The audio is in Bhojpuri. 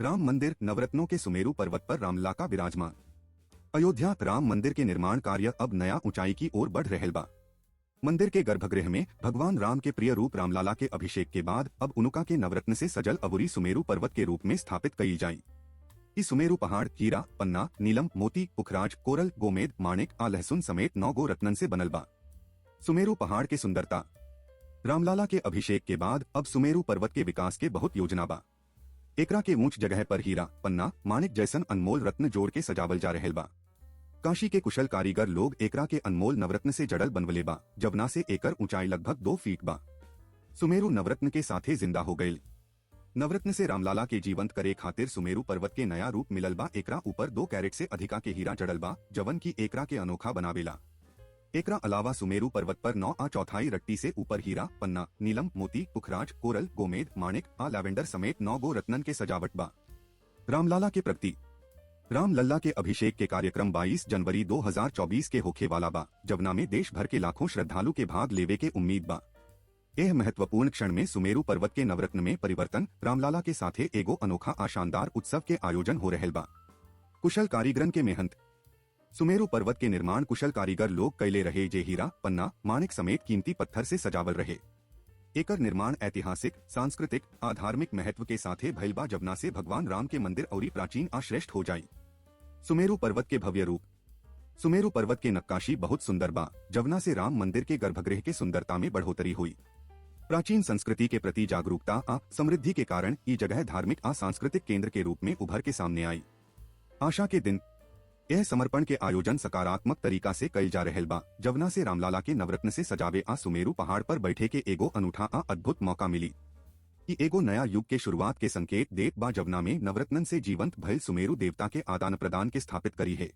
राम मंदिर नवरत्नों के सुमेरु पर्वत पर रामलला का विराजमान। अयोध्या राम मंदिर के निर्माण कार्य अब नया ऊंचाई की ओर बढ़ रहल बा। मंदिर के गर्भगृह में भगवान राम के प्रिय रूप रामलला के अभिषेक के बाद अब उनका के नवरत्न से सजल अबुरी सुमेरु पर्वत के रूप में स्थापित कई जाई। इस सुमेरु पहाड़ हीरा, पन्ना, नीलम, मोती, पुखराज, कोरल, गोमेद, माणिक आ लहसुन समेत 9 गो रत्नन से बनल बा। सुमेरु पहाड़ के सुंदरता। रामलला के अभिषेक के बाद अब सुमेरु पर्वत के विकास के बहुत योजना बा। एकरा के ऊंच जगह पर हीरा, पन्ना, माणिक जैसन अनमोल रत्न जोड़ के सजावल जा रहल बा। काशी के कुशल कारीगर लोग एकरा के अनमोल नवरत्न से जड़ल बनवले बा, जवना से एकर ऊंचाई लगभग 2 फीट बा। सुमेरु नवरत्न के साथे जिंदा हो गईल। नवरत्न से रामलला के जीवंत करे खातिर सुमेरु पर्वत के नया रूप मिलल बा। एकरा ऊपर 2 कैरेट से अधिका के हीरा जड़ल बा, जवन की एकरा के अनोखा बनावेला। एकरा अलावा सुमेरु पर्वत पर 9/4 रट्टी से ऊपर हीरा, पन्ना, नीलम, मोती, पुखराज, कोरल, गोमेद, माणिक आ लैवेंडर समेत 9 गो रत्नन के सजावट बा। रामलला के प्रगति। रामलला के अभिषेक के कार्यक्रम 22 जनवरी 2024 के होखे वाला बा, जवना में देश भर के लाखों श्रद्धालु के भाग लेवे के उम्मीद बा। यह महत्वपूर्ण क्षण में सुमेरु पर्वत के नवरत्न में परिवर्तन, रामलला के साथे एगो अनोखा आ शानदार उत्सव के आयोजन हो रहल बा। कुशल कारीगरन के मेहनत। सुमेरु पर्वत के निर्माण कुशल कारीगर लोग कैले रहे जे हीरा, पन्ना, माणिक समेत कीमती पत्थर से सजावल रहे। एकर निर्माण ऐतिहासिक, सांस्कृतिक आ धार्मिक महत्व के साथे भइल बा, जवना से भगवान राम के मंदिर औरी प्राचीन आ श्रेष्ठ हो जाई। सुमेरु पर्वत के भव्य रूप। सुमेरु पर्वत के नक्काशी बहुत सुंदर बा, जवना से राम मंदिर के गर्भगृह के सुंदरता में बढ़ोतरी हुई। प्राचीन संस्कृति के प्रति जागरूकता आ समृद्धि के कारण ये जगह धार्मिक आ सांस्कृतिक केंद्र के रूप में उभर के सामने आई। आशा के दिन। यह समर्पण के आयोजन सकारात्मक तरीका से कईल जा रहल बा, जवना से रामलला के नवरत्न से सजावे आ सुमेरु पहाड़ पर बैठे के एगो अनूठा आ अद्भुत मौका मिली। ई एगो नया युग के शुरुआत के संकेत देत बा, जवना में नवरत्नन से जीवंत भइल सुमेरु देवता के आदान प्रदान के स्थापित करी है।